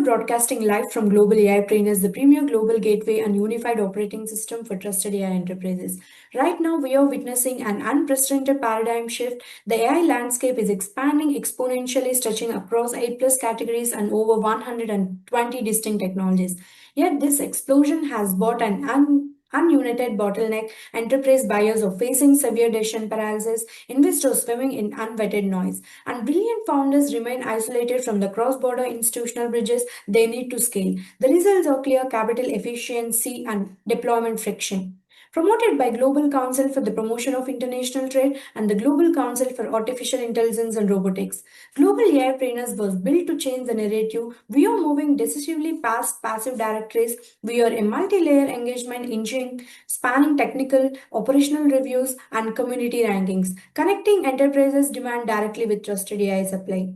Broadcasting live from GlobalAIPreneurs, the premier global gateway and unified operating system for trusted AI enterprises. Right now, we are witnessing an unprecedented paradigm shift. The AI landscape is expanding exponentially, stretching across 8 plus categories and over 120 distinct technologies. Yet, this explosion has brought an ununited bottleneck. Enterprise buyers are facing severe decision paralysis, investors swimming in unvetted noise, and brilliant founders remain isolated from the cross border institutional bridges they need to scale. The results are clear: capital efficiency and deployment friction. Promoted by Global Council for the Promotion of International Trade and the Global Council for Artificial Intelligence and Robotics, Global AIPreneurs was built to change the narrative. We are moving decisively past passive directories. We are a multi-layer engagement engine spanning technical, operational reviews, and community rankings, connecting enterprises demand directly with trusted AI supply.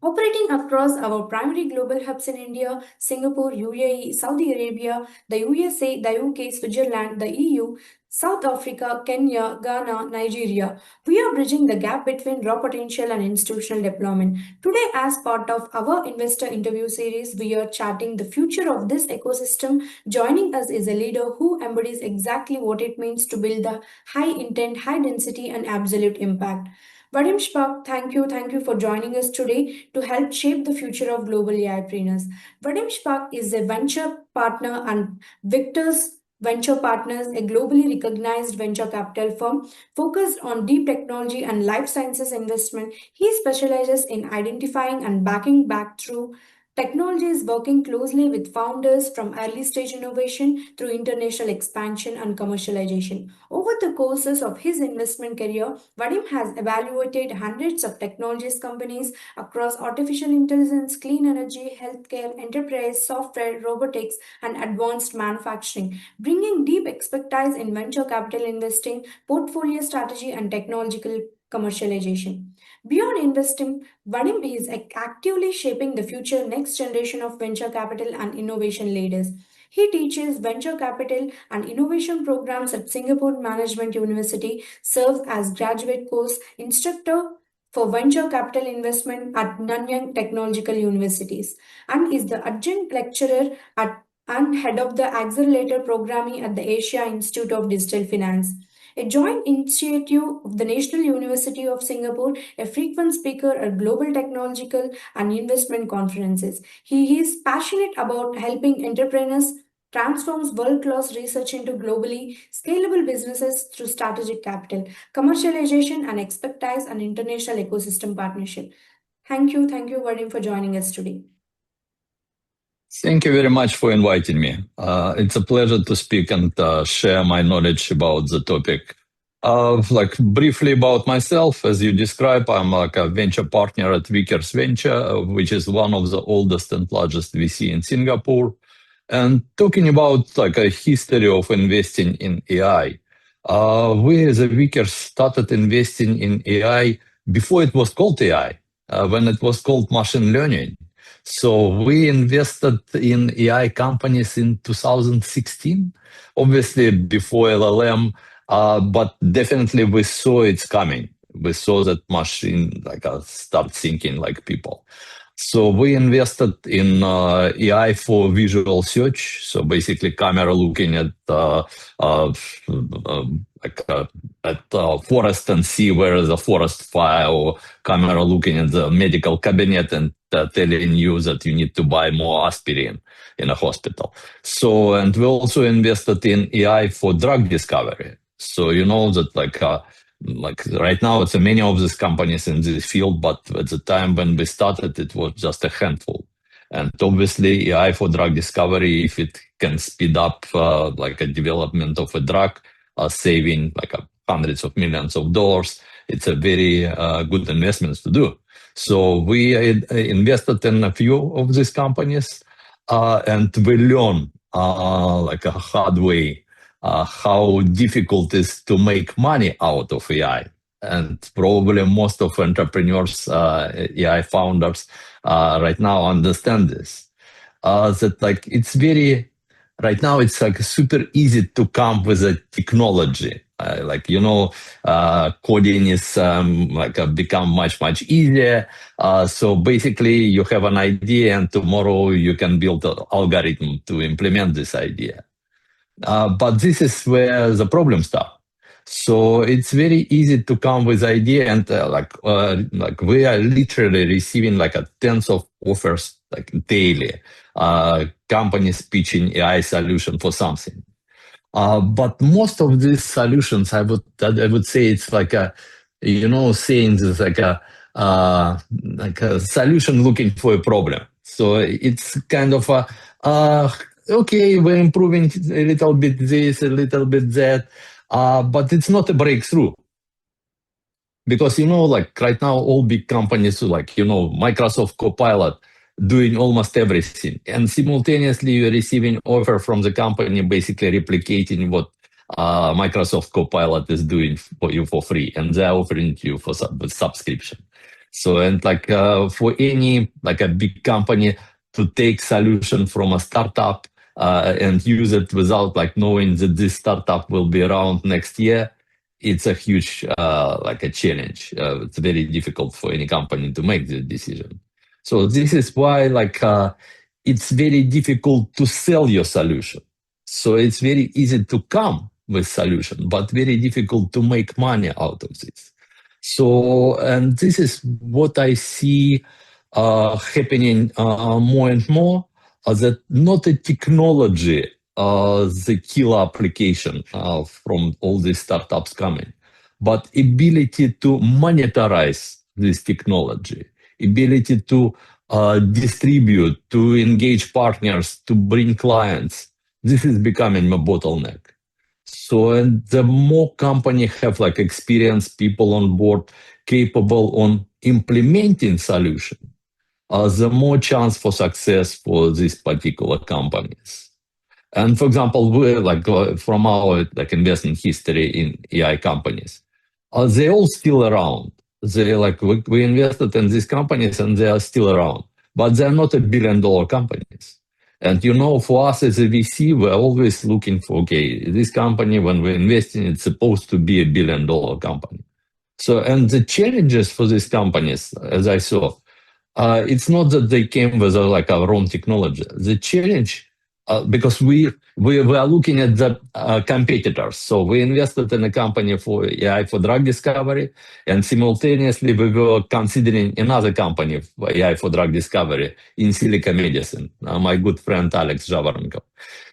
Operating across our primary global hubs in India, Singapore, UAE, Saudi Arabia, the USA, the UK, Switzerland, the EU, South Africa, Kenya, Ghana, Nigeria, we are bridging the gap between raw potential and institutional deployment. Today, as part of our investor interview series, we are charting the future of this ecosystem. Joining us is a leader who embodies exactly what it means to build the high intent, high density, and absolute impact. Vadim, Shpak, thank you for joining us today to help shape the future of global AIpreneurs. Vadim Shpak is a venture partner and Vickers Venture Partners, a globally recognized venture capital firm focused on deep technology and life sciences investment. He specializes in identifying and backing back through technologies, working closely with founders from early stage innovation through international expansion and commercialization. Over the courses of his investment career, Vadim has evaluated hundreds of technologies companies across artificial intelligence, clean energy, healthcare, enterprise, software, robotics, and advanced manufacturing, bringing deep expertise in venture capital investing, portfolio strategy, and technological commercialization. Beyond investing, Vadim is actively shaping the future next generation of venture capital and innovation leaders. He teaches venture capital and innovation programs at Singapore Management University, serves as graduate course instructor for venture capital investment at Nanyang Technological Universities and is the adjunct lecturer at and head of the accelerator programming at the Asia Institute of Digital Finance. A joint initiative of the National University of Singapore, a frequent speaker at global technological and investment conferences. He is passionate about helping entrepreneurs transforms world-class research into globally scalable businesses through strategic capital, commercialization and expertise and international ecosystem partnership. Thank you, Vadim, for joining us today. Thank you very much for inviting me. It's a pleasure to speak and share my knowledge about the topic. Like briefly about myself, as you described, I'm like a venture partner at Vickers Venture, which is one of the oldest and largest VC in Singapore. And talking about like a history of investing in AI, we as a Vickers started investing in AI before it was called AI, when it was called machine learning. So we invested in AI companies in 2016, obviously before LLM, but definitely we saw it's coming. We saw that machine like start thinking like people. So we invested in AI for visual search. So basically, camera looking at forest and see where is a forest fire, or camera looking at the medical cabinet and telling you that you need to buy more aspirin in a hospital. So, and we also invested in AI for drug discovery. So you know that like right now, it's many of these companies in this field, but at the time when we started, it was just a handful. And obviously, AI for drug discovery, if it can speed up like a development of a drug, saving like hundreds of millions of dollars, it's a very good investment to do. So we invested in a few of these companies, and we learn like a hard way how difficult it is to make money out of AI. And probably most of entrepreneurs, AI founders right now understand this. That like it's very, right now it's like super easy to come with a technology. Like, you know, coding is become much easier. So basically you have an idea and tomorrow you can build an algorithm to implement this idea. But this is where the problem starts. So it's very easy to come with idea, and like we are literally receiving like a tens of offers like daily. Companies pitching AI solution for something. But most of these solutions, I would say it's like a, you know, saying this like a solution looking for a problem. So it's kind of a okay, we're improving a little bit this, a little bit that, but it's not a breakthrough. Because, you know, like right now, all big companies like, you know, Microsoft Copilot doing almost everything. And simultaneously, you're receiving offer from the company basically replicating what Microsoft Copilot is doing for you for free. And they're offering you for subscription. So, and like for any, like a big company to take solution from a startup and use it without like knowing that this startup will be around next year, it's a huge like a challenge. It's very difficult for any company to make the decision. So this is why like it's very difficult to sell your solution. So it's very easy to come with solution, but very difficult to make money out of this. So, and this is what I see happening more and more, that not a technology the killer application from all these startups coming, but ability to monetize this technology, ability to distribute, to engage partners, to bring clients. This is becoming a bottleneck. So, and the more company have like experienced people on board capable on implementing solution, the more chance for success for these particular companies. And for example, we like from our like investment history in AI companies, they're all still around. They like we invested in these companies and they are still around, but they're not $1 billion companies. And you know, for us as a VC, we're always looking for, okay, this company, when we're investing, it's supposed to be $1 billion company. So, and the challenges for these companies, as I saw, it's not that they came with like our own technology. The challenge, because we are looking at the competitors. So we invested in a company for AI for drug discovery, and simultaneously we were considering another company for AI for drug discovery in silica medicine. My good friend Alex Javarenko.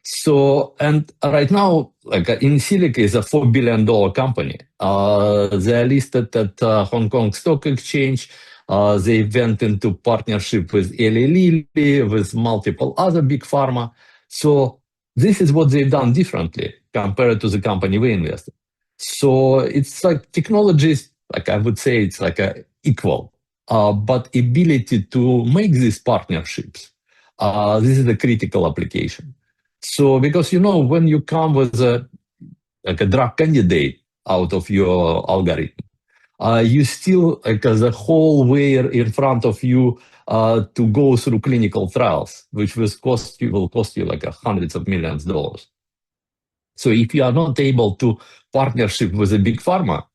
So, and right now, like in silica is a $4 billion company. They are listed at Hong Kong Stock Exchange. They went into partnership with Eli Lilly, with multiple other big pharma. So this is what they've done differently compared to the company we invested. So it's like technologies, like I would say, it's like a equal, but ability to make these partnerships, this is the critical application. So because when you come with like a drug candidate out of your algorithm, you still like the whole way in front of you to go through clinical trials, which will cost you like hundreds of millions of dollars. So if you are not able to partnership with a big pharma,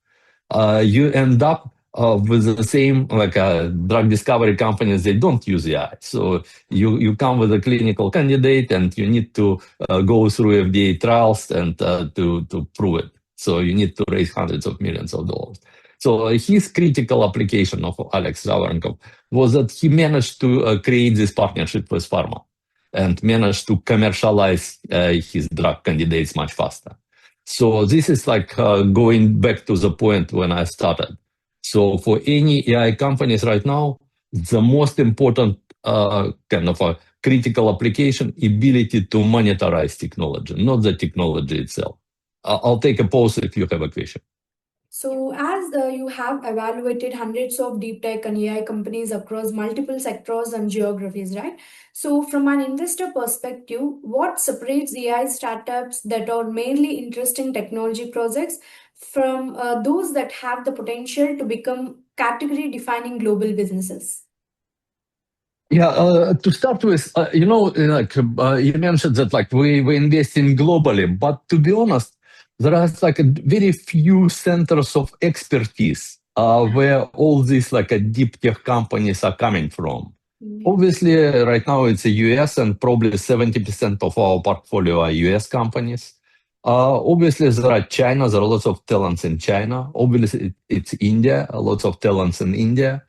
you end up with the same like drug discovery companies. They don't use AI, so you come with a clinical candidate and you need to go through FDA trials and to prove it. So you need to raise hundreds of millions of dollars. So his critical application of Alex Zavarenkov was that he managed to create this partnership with pharma and managed to commercialize his drug candidates much faster. So this is like going back to the point when I started. So for any AI companies right now, the most important kind of a critical application ability to monetize technology, not the technology itself. I'll take a pause if you have a question. So, as you have evaluated hundreds of deep tech and AI companies across multiple sectors and geographies, right? So, from an investor perspective, what separates AI startups that are mainly interesting technology projects from those that have the potential to become category defining global businesses? Yeah, to start with, like you mentioned that like we invest in globally, but to be honest, there are like a very few centers of expertise where all these like deep tech companies are coming from. Obviously, right now it's the US, and probably 70% of our portfolio are US companies. Obviously, there are China. There are lots of talents in China. Obviously, it's India. Lots of talents in India.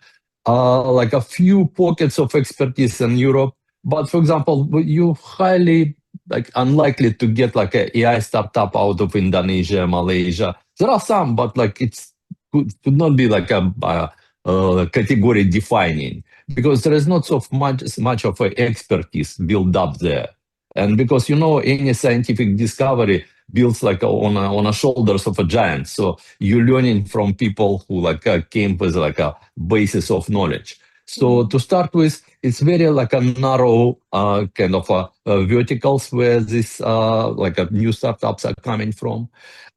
Like a few pockets of expertise in Europe. But for example, you highly like unlikely to get like a AI startup out of Indonesia, Malaysia. There are some, but like could not be like a category defining because there is not so much of a expertise built up there. And because any scientific discovery builds like on a shoulders of a giant, so you're learning from people who like came with like a basis of knowledge. So to start with, it's very like a narrow kind of verticals where this like new startups are coming from.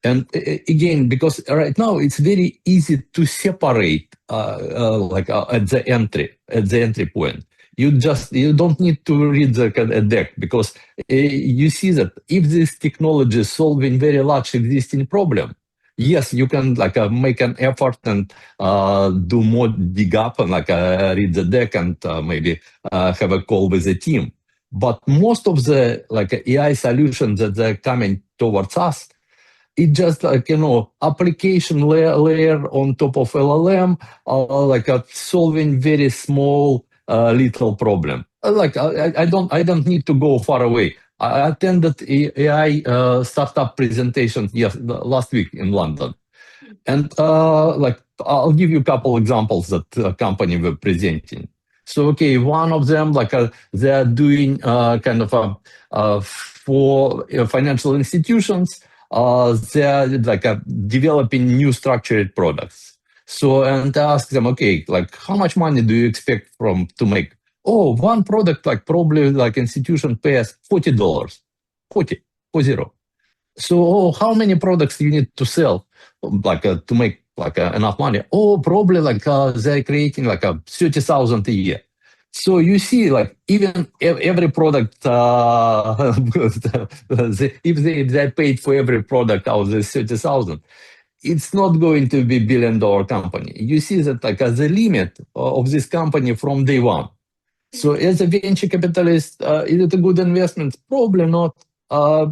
And again, because right now it's very easy to separate like at the entry point. You don't need to read the deck because you see that if this technology is solving very large existing problem, yes, you can like make an effort and do more dig up and like read the deck and maybe have a call with the team. But most of the like AI solutions that are coming towards us, it just like application layer on top of LLM, like solving very small little problem. Like I don't need to go far away. I attended AI startup presentation last week in London, and like I'll give you a couple examples that company were presenting. So okay, one of them like they are doing kind of for financial institutions. They are like developing new structured products. So and I ask them, okay, like how much money do you expect to make? Oh, one product like probably like institution pays $40, 40. So, how many products do you need to sell, like to make like enough money? Oh, probably like they're creating like 30,000 a year. So you see, like even every product, if they paid for every product out of the 30,000, it's not going to be $1 billion company. You see that like as a limit of this company from day one. So as a venture capitalist, is it a good investment? Probably not.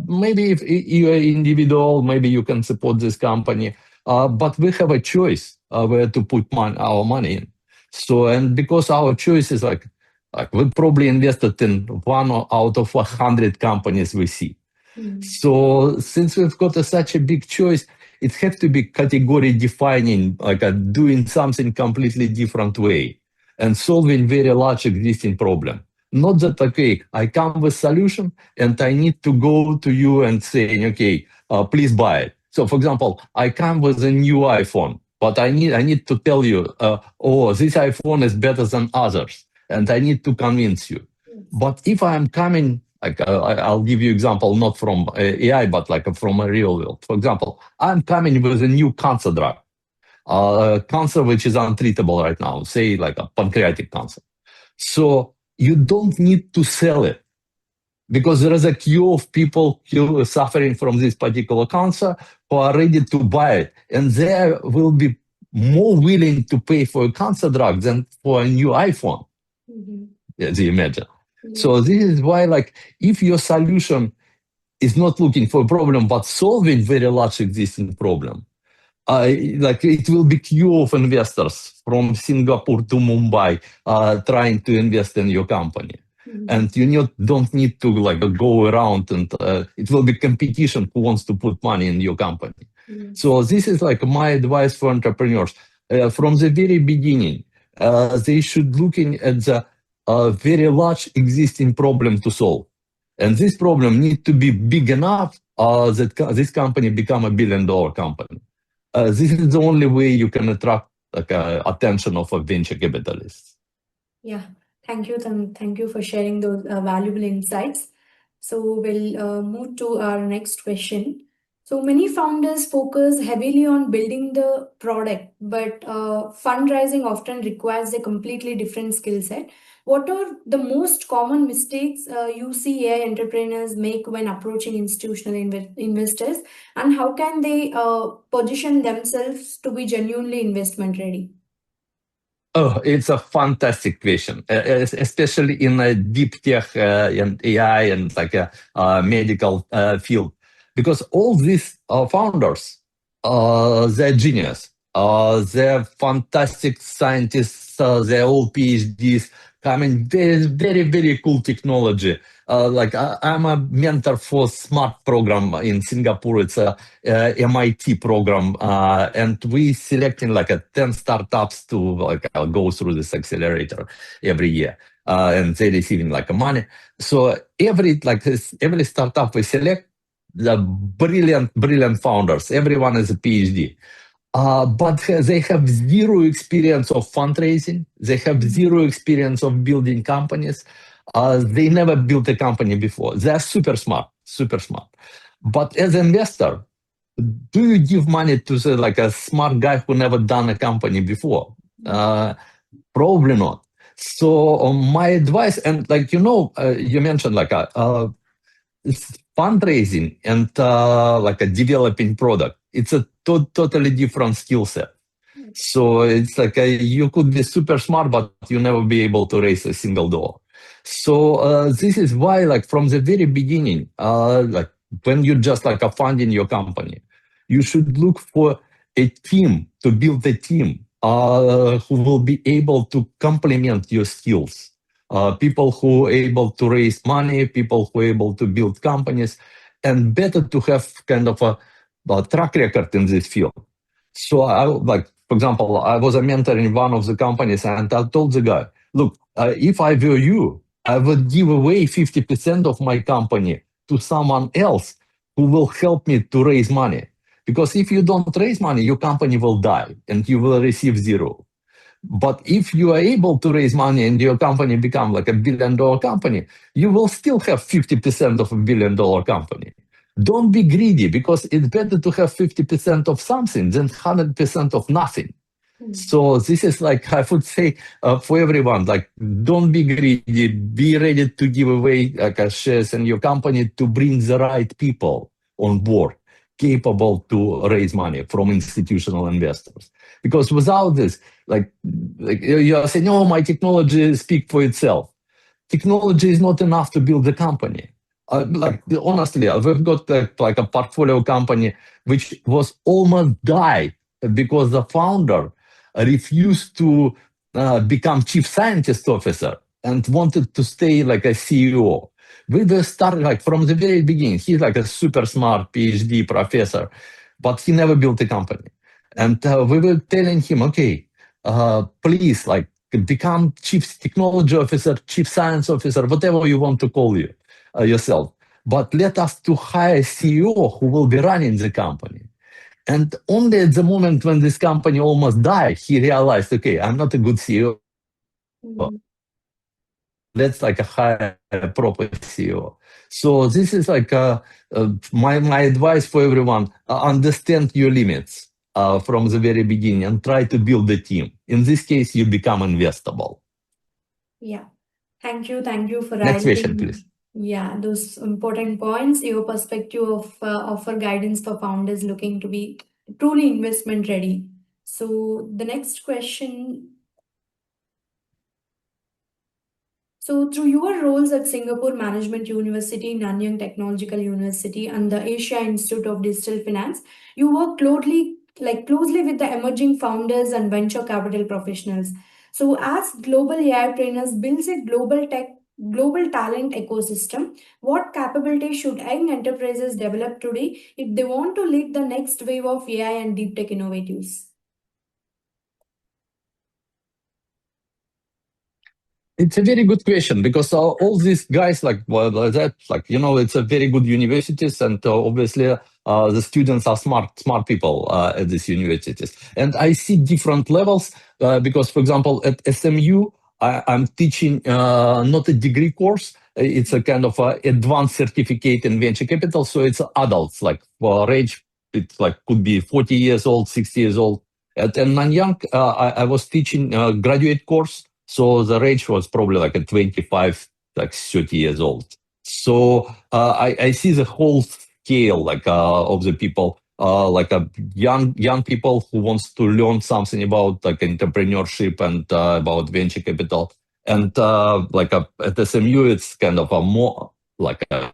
Maybe if you're an individual, maybe you can support this company. But we have a choice where to put our money in. So, and because our choice is like we probably invested in one out of 100 companies we see. So since we've got such a big choice, it has to be category defining, like doing something completely different way and solving very large existing problem. Not that, okay, I come with solution and I need to go to you and saying, okay, please buy it. So for example, I come with a new iPhone, but I need to tell you, oh, this iPhone is better than others. And I need to convince you. But if I'm coming, like I'll give you example, not from AI, but like from a real world. For example, I'm coming with a new cancer drug, cancer which is untreatable right now, say like a pancreatic cancer. So you don't need to sell it because there is a queue of people suffering from this particular cancer who are ready to buy it. And they will be more willing to pay for a cancer drug than for a new iPhone, as you imagine. So this is why, like, if your solution is not looking for a problem, but solving very large existing problem, like it will be queue of investors from Singapore to Mumbai trying to invest in your company. And you don't need to like go around and it will be competition who wants to put money in your company. So this is like my advice for entrepreneurs. From the very beginning, they should looking at the very large existing problem to solve. And this problem need to be big enough that this company become $1 billion company. This is the only way you can attract like attention of a venture capitalist. Yeah, thank you. Thank you for sharing those valuable insights. So we'll move to our next question. So many founders focus heavily on building the product, but fundraising often requires a completely different skill set. What are the most common mistakes you see AI entrepreneurs make when approaching institutional investors, and how can they position themselves to be genuinely investment ready? Oh, it's a fantastic question, especially in a deep tech and AI and like a medical field, because all these founders, they're genius. They're fantastic scientists. They're all PhDs, coming very cool technology. I'm a mentor for smart program in Singapore. It's a MIT program, and we selecting like a 10 startups to like go through this accelerator every year, and they receiving like money. So every startup we select, the brilliant founders. Everyone is a PhD. But they have zero experience of fundraising. They have zero experience of building companies. They never built a company before. They are super smart, super smart. But as an investor, do you give money to like a smart guy who never done a company before? Probably not. So my advice, and like you mentioned like it's fundraising and like a developing product. It's a totally different skill set. So it's like you could be super smart, but you never be able to raise a single dollar. So this is why, like from the very beginning, like when you just like funding your company, you should look for a team to build a team who will be able to complement your skills. People who are able to raise money, people who are able to build companies, and better to have kind of a track record in this field. So for example, I was a mentor in one of the companies and I told the guy, look, if I were you, I would give away 50% of my company to someone else who will help me to raise money. Because if you don't raise money, your company will die and you will receive zero. But if you are able to raise money and your company become like $1 billion company, you will still have 50% of $1 billion company. Don't be greedy, because it's better to have 50% of something than 100% of nothing. So this is like, I would say for everyone, like, don't be greedy, be ready to give away like shares in your company to bring the right people on board. capable to raise money from institutional investors. Because without this, like you are saying, oh, my technology speaks for itself. Technology is not enough to build a company. Like honestly, we've got like a portfolio company which was almost died because the founder refused to become chief scientist officer and wanted to stay like a CEO. We were starting like from the very beginning. He's like a super smart PhD professor, but he never built a company. And we were telling him, okay, please, like become chief technology officer, chief science officer, whatever you want to call yourself. But let us to hire a CEO who will be running the company. And only at the moment when this company almost died, he realized, okay, I'm not a good CEO. Mm. Let's like hire a proper CEO. So this is like my advice for everyone: understand your limits from the very beginning and try to build a team. In this case, you become investable. Yeah. Thank you for Next question, highlighting, please. yeah, those important points. Your perspective of offer guidance for founders looking to be truly investment ready. So the next question. So, through your roles at Singapore Management University, Nanyang Technological University, and the Asia Institute of Digital Finance, you work closely with the emerging founders and venture capital professionals. So, as global AI trainers builds a global talent ecosystem, what capabilities should young enterprises develop today if they want to lead the next wave of AI and deep tech innovatives? It's a very good question because all these guys, like well, that, like it's a very good universities, and obviously the students are smart people at these universities. And I see different levels because, for example, at SMU, I'm teaching not a degree course. It's a kind of advanced certificate in venture capital, so it's adults, like for range, it's like could be 40 years old, 60 years old. At Nanyang, I was teaching graduate course, so the range was probably like a 25, like 30 years old. So I see the whole scale like of the people, like a young people who wants to learn something about like entrepreneurship and about venture capital. And at SMU, it's kind of a more like a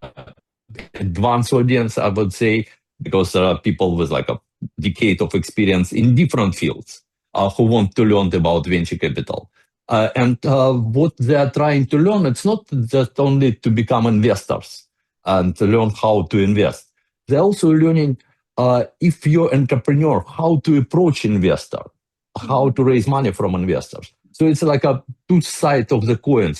advanced audience, I would say, because there are people with like a decade of experience in different fields who want to learn about venture capital. And what they are trying to learn, it's not just only to become investors and to learn how to invest. They're also learning if you're entrepreneur, how to approach investor, how to raise money from investors. So it's like a two sides of the coin,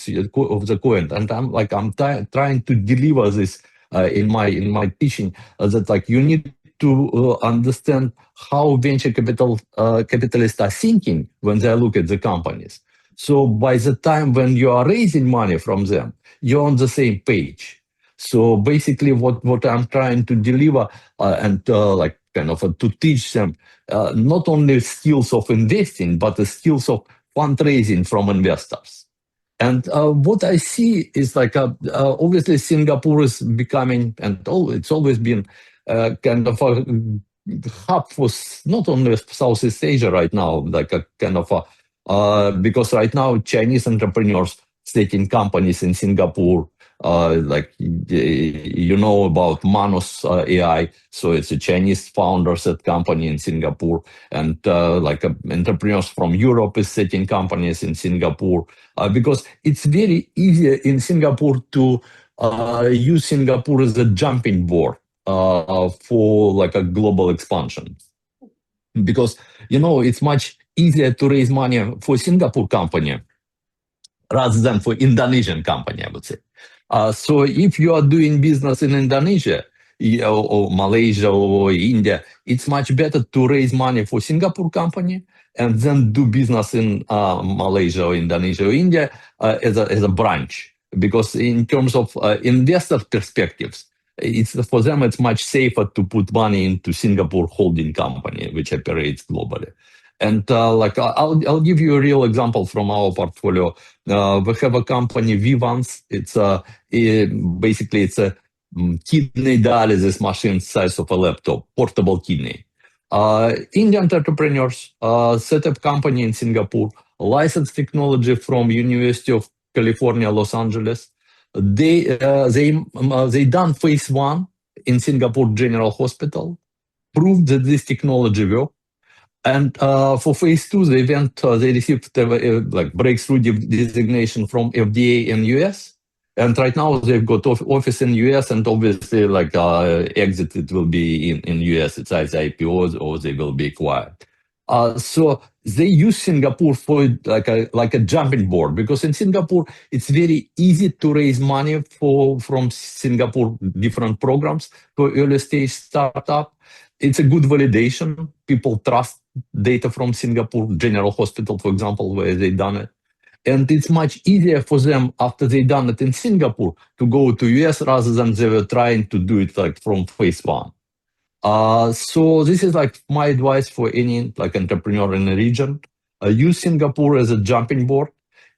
and I'm trying to deliver this in my teaching that like you need to understand how venture capitalists are thinking when they look at the companies. So by the time when you are raising money from them, you're on the same page. So basically, what I'm trying to deliver and like kind of to teach them not only skills of investing, but the skills of fundraising from investors. And what I see is like obviously Singapore is becoming, and it's always been kind of a hub for not only Southeast Asia right now, like a kind of a because right now Chinese entrepreneurs taking companies in Singapore, like about Manus AI, so it's a Chinese founders at company in Singapore, and entrepreneurs from Europe is setting companies in Singapore because it's very easy in Singapore to use Singapore as a jumping board for like a global expansion because it's much easier to raise money for Singapore company rather than for Indonesian company, I would say. So if you are doing business in Indonesia or Malaysia or India, it's much better to raise money for Singapore company and then do business in Malaysia or Indonesia or India as a branch. Because in terms of investor perspectives, it's for them it's much safer to put money into Singapore holding company, which operates globally. And I'll give you a real example from our portfolio. We have a company, Vivans. Basically it's a kidney dialysis machine size of a laptop, portable kidney. Indian entrepreneurs set up company in Singapore, licensed technology from University of California, Los Angeles. They done phase 1 in Singapore General Hospital, proved that this technology worked. And for phase 2, they received like breakthrough designation from FDA in US. And right now they've got office in US, and obviously like exit it will be in US. It's either IPOs or they will be acquired. So they use Singapore for like a jumping board, because in Singapore it's very easy to raise money from Singapore different programs for early stage startup. It's a good validation. People trust data from Singapore General Hospital, for example, where they done it. And it's much easier for them after they done it in Singapore to go to US rather than they were trying to do it like from phase 1. So this is like my advice for any like entrepreneur in the region. Use Singapore as a jumping board.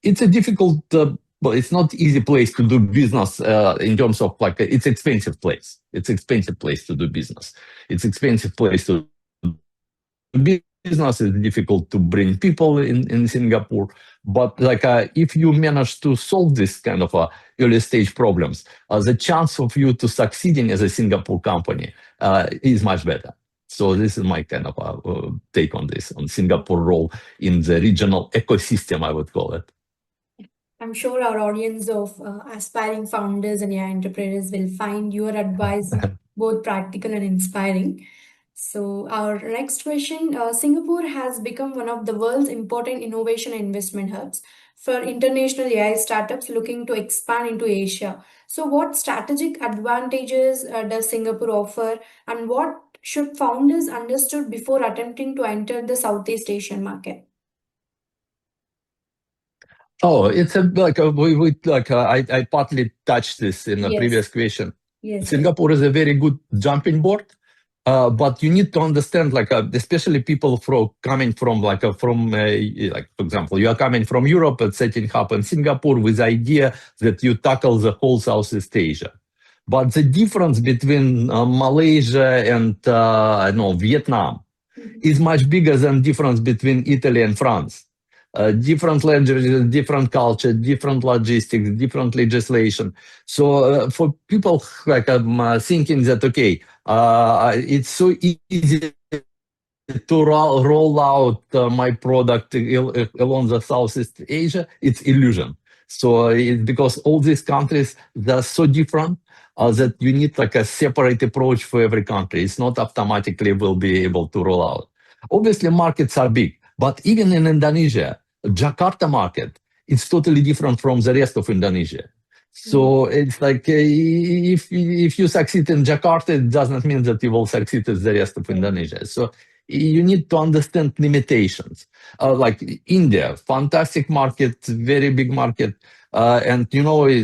It's a difficult, but it's not easy place to do business in terms of like it's expensive place. It's expensive place to do business. It's expensive place to do business. It's difficult to bring people in Singapore. But like if you manage to solve this kind of early stage problems, the chance of you to succeeding as a Singapore company is much better. So this is my kind of take on this, on Singapore role in the regional ecosystem, I would call it. I'm sure our audience of aspiring founders and AI entrepreneurs will find your advice both practical and inspiring. So, our next question, Singapore has become one of the world's important innovation and investment hubs for international AI startups looking to expand into Asia. So, what strategic advantages does Singapore offer, and what should founders understood before attempting to enter the Southeast Asian market? Oh, it's I partly touched this in the previous Yes, question. yes, yes. Singapore is a very good jumping board, but you need to understand, especially people coming from for example, you are coming from Europe and setting up in Singapore with the idea that you tackle the whole Southeast Asia. But the difference between Malaysia and I don't know, Vietnam is much bigger than difference between Italy and France. Different languages, different culture, different logistics, different legislation. So for people thinking that, okay, it's so easy to roll out my product along the Southeast Asia, it's illusion. So because all these countries, they're so different that you need like a separate approach for every country. It's not automatically will be able to roll out. Obviously, markets are big, but even in Indonesia, Jakarta market, it's totally different from the rest of Indonesia. So it's like if you succeed in Jakarta, it does not mean that you will succeed in the rest of Indonesia. So you need to understand limitations. Like India, fantastic market, very big market. And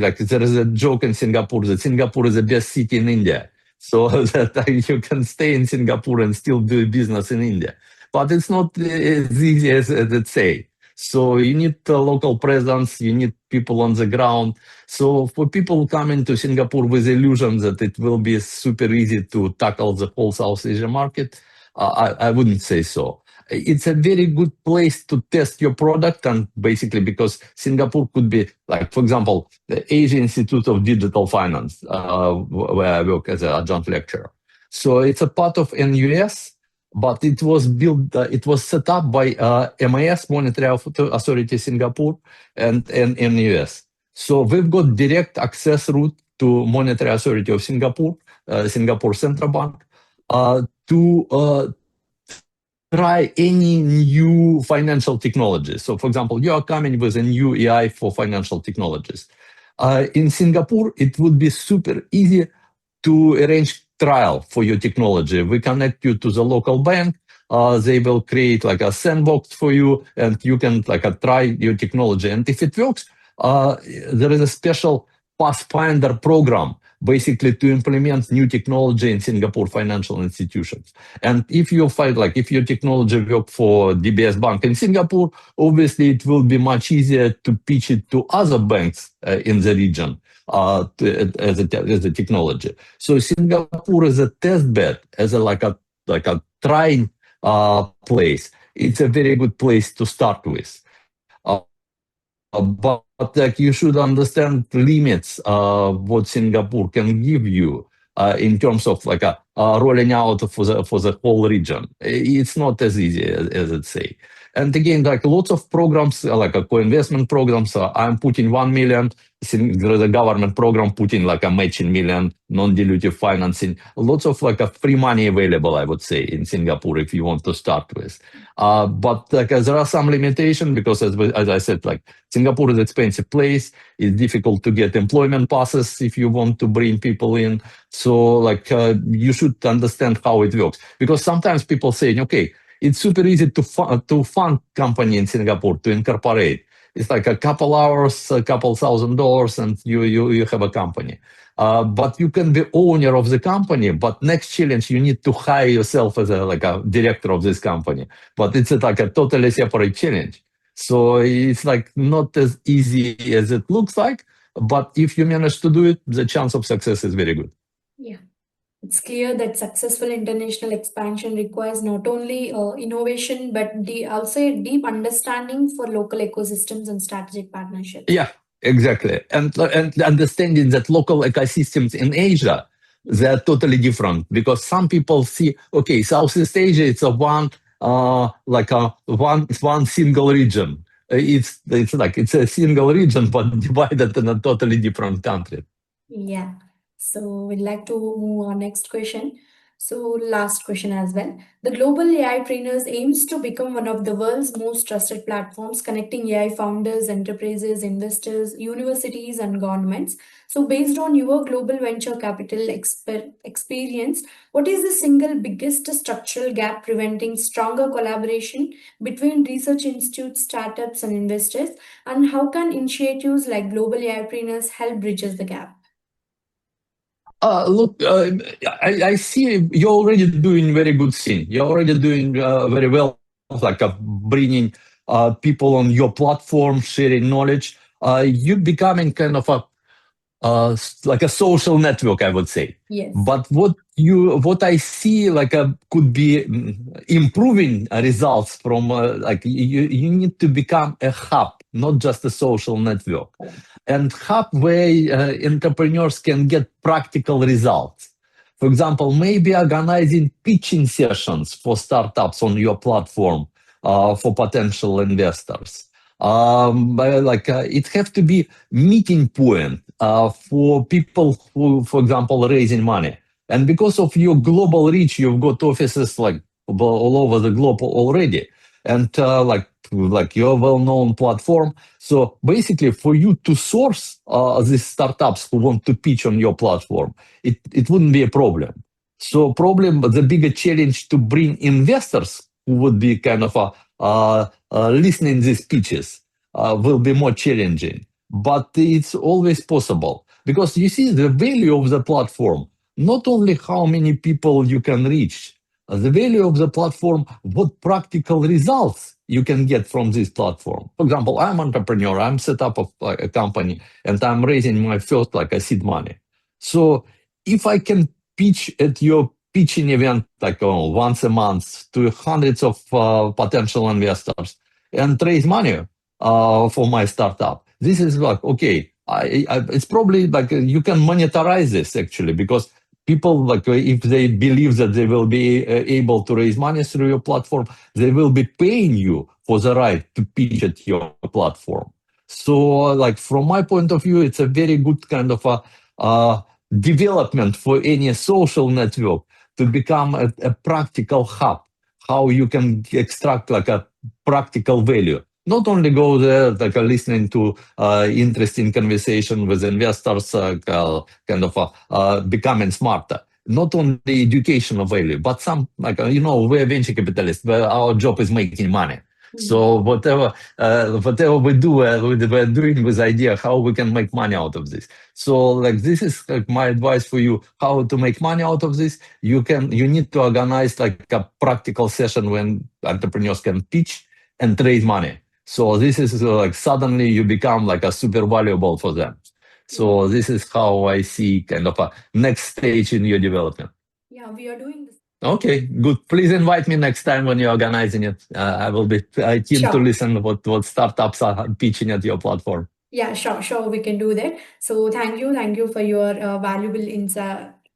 like there is a joke in Singapore that Singapore is the best city in India. So that you can stay in Singapore and still do business in India. But it's not as easy as it say. So you need a local presence, you need people on the ground. So for people coming to Singapore with illusions that it will be super easy to tackle the whole South Asia market, I wouldn't say so. It's a very good place to test your product, and basically because Singapore could be like, for example, the Asia Institute of Digital Finance, where I work as an adjunct lecturer. So it's a part of NUS, but it was built, it was set up by MAS, Monetary Authority Singapore, and NUS. So we've got direct access route to Monetary Authority of Singapore, Singapore Central Bank, to try any new financial technology. So for example, you are coming with a new AI for financial technologies. In Singapore, it would be super easy to arrange trial for your technology. We connect you to the local bank. They will create like a sandbox for you, and you can try your technology. And if it works, there is a special pathfinder program, basically to implement new technology in Singapore financial institutions. And if you find, like, if your technology work for DBS Bank in Singapore, obviously it will be much easier to pitch it to other banks in the region as a technology. So Singapore is a test bed, as a trying place. It's a very good place to start with. But like, you should understand limits what Singapore can give you in terms of like rolling out for the whole region. It's not as easy as it say. And again, like lots of programs, like a co-investment programs, I'm putting 1 million. The government program putting like a matching million, non-dilutive financing. Lots of like a free money available, I would say, in Singapore if you want to start with. But like there are some limitations because, as I said, like Singapore is an expensive place. It's difficult to get employment passes if you want to bring people in. So like you should understand how it works, because sometimes people say, okay, it's super easy to fund company in Singapore, to incorporate. It's like a couple hours, a couple $1,000, and you have a company. But you can be owner of the company. But next challenge, you need to hire yourself as a director of this company. But it's like a totally separate challenge. So it's like not as easy as it looks like. But if you manage to do it, the chance of success is very good. Yeah. It's clear that successful international expansion requires not only innovation, but also a deep understanding for local ecosystems and strategic partnerships. Yeah, exactly. And understanding that local ecosystems in Asia, they're totally different, because some people see, okay, Southeast Asia, it's a one single region. It's a single region, but divided in a totally different country. Yeah. So we'd like to move on next question. So last question as well. The Global AIPreneurs aims to become one of the world's most trusted platforms, connecting AI founders, enterprises, investors, universities, and governments. So based on your global venture capital experience, what is the single biggest structural gap preventing stronger collaboration between research institutes, startups, and investors? And how can initiatives like Global AIPreneurs help bridges the gap? Look, I see you're already doing very good thing. You're already doing very well, like bringing people on your platform, sharing knowledge. You're becoming kind of like a social network, I would say. Yes. But what I see like could be improving results from like you need to become a hub, not just a social network, and hub where entrepreneurs can get practical results. For example, maybe organizing pitching sessions for startups on your platform for potential investors. It have to be meeting point for people who, for example, raising money. And because of your global reach, you've got offices like all over the globe already, and like your well-known platform. So basically, for you to source these startups who want to pitch on your platform, it wouldn't be a problem. So the bigger challenge to bring investors who would be kind of listening these pitches will be more challenging. But it's always possible, because you see the value of the platform, not only how many people you can reach, the value of the platform, what practical results you can get from this platform. For example, I'm an entrepreneur, I'm set up a company, and I'm raising my first a seed money. So if I can pitch at your pitching event once a month to hundreds of potential investors and raise money for my startup, this is like, okay, it's probably like you can monetize this actually, because people, if they believe that they will be able to raise money through your platform, they will be paying you for the right to pitch at your platform. So from my point of view, it's a very good kind of a development for any social network to become a practical hub, how you can extract a practical value. Not only go there listening to interesting conversation with investors, becoming smarter. Not only educational value, but some we're venture capitalists, but our job is making money. So whatever we do, we're doing with idea how we can make money out of this. So like this is like my advice for you: how to make money out of this. You need to organize like a practical session when entrepreneurs can pitch and trade money. So this is like suddenly you become like a super valuable for them. So this is how I see kind of a next stage in your development. Yeah, we are doing this. Okay, good. Please invite me next time when you're organizing it. I will be keen to Sure. listen what startups are pitching at your platform. Yeah, sure, we can do that. So thank you for your valuable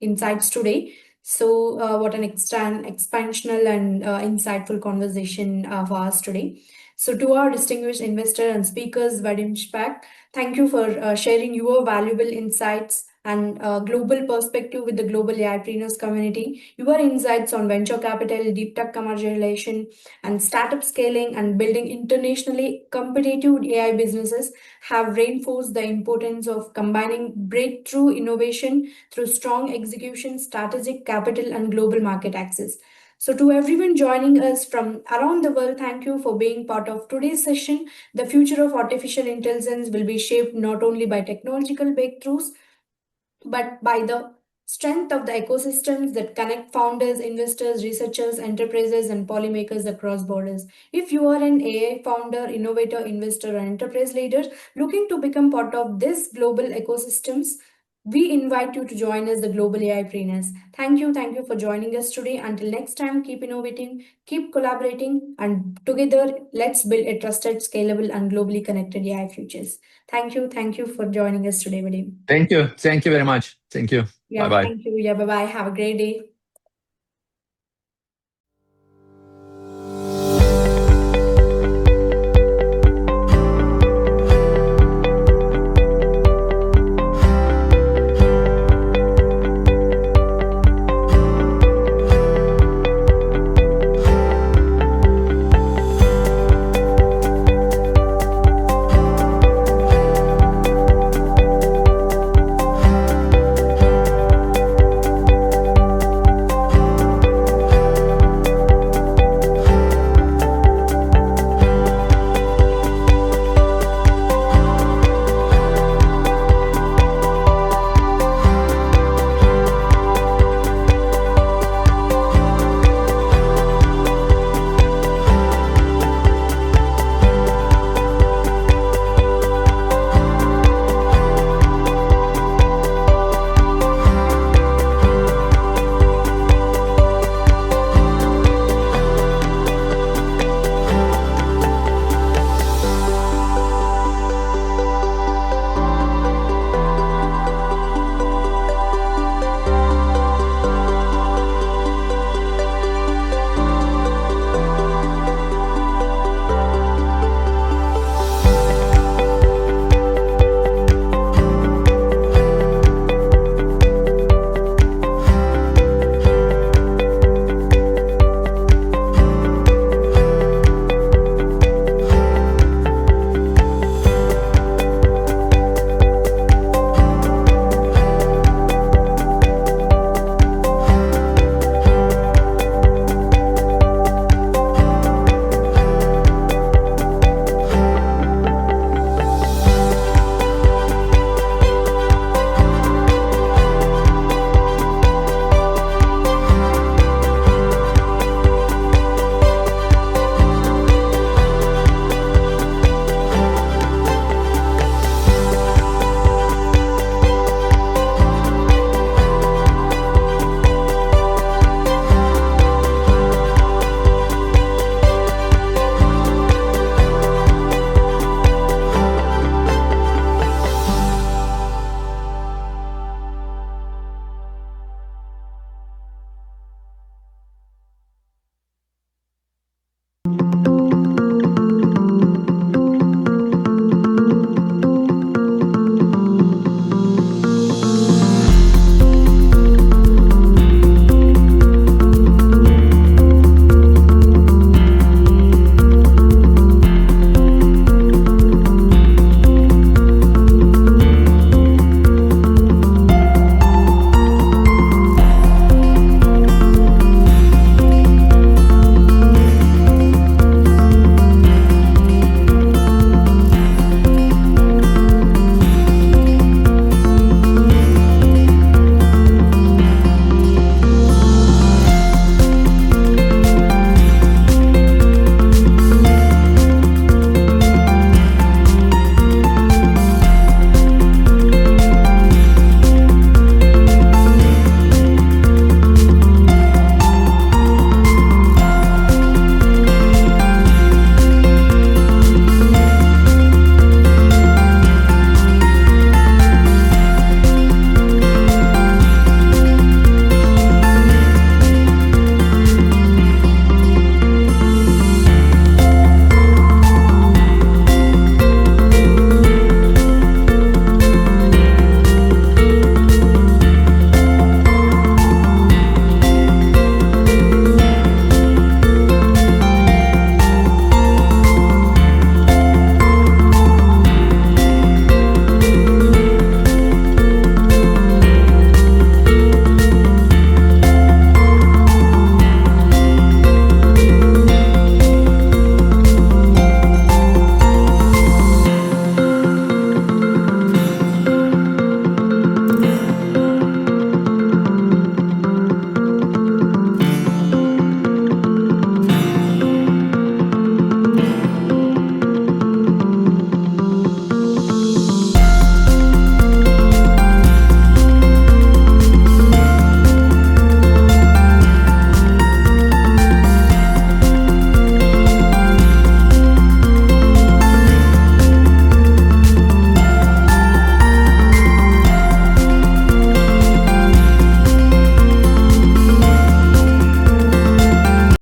insights today. So what an expansional and insightful conversation for us today. So to our distinguished investor and speakers, Vadim, Shpak, thank you for sharing your valuable insights and global perspective with the global AIPreneurs community. Your insights on venture capital, deep tech commercialization, and startup scaling and building internationally competitive AI businesses have reinforced the importance of combining breakthrough innovation through strong execution, strategic capital, and global market access. So, to everyone joining us from around the world, thank you for being part of today's session. The future of artificial intelligence will be shaped not only by technological breakthroughs but by the strength of the ecosystems that connect founders, investors, researchers, enterprises, and policymakers across borders. If you are an AI founder, innovator, investor, or enterprise leader looking to become part of this global ecosystems, we invite you to join us, the Global AIPreneurs. Thank you for joining us today. Until next time, keep innovating, keep collaborating, and together, let's build a trusted, scalable, and globally connected AI futures. Thank you for joining us today, Vadim. Thank you very much. Thank you. Bye Yeah, bye. thank you. Yeah, bye bye. Have a great day.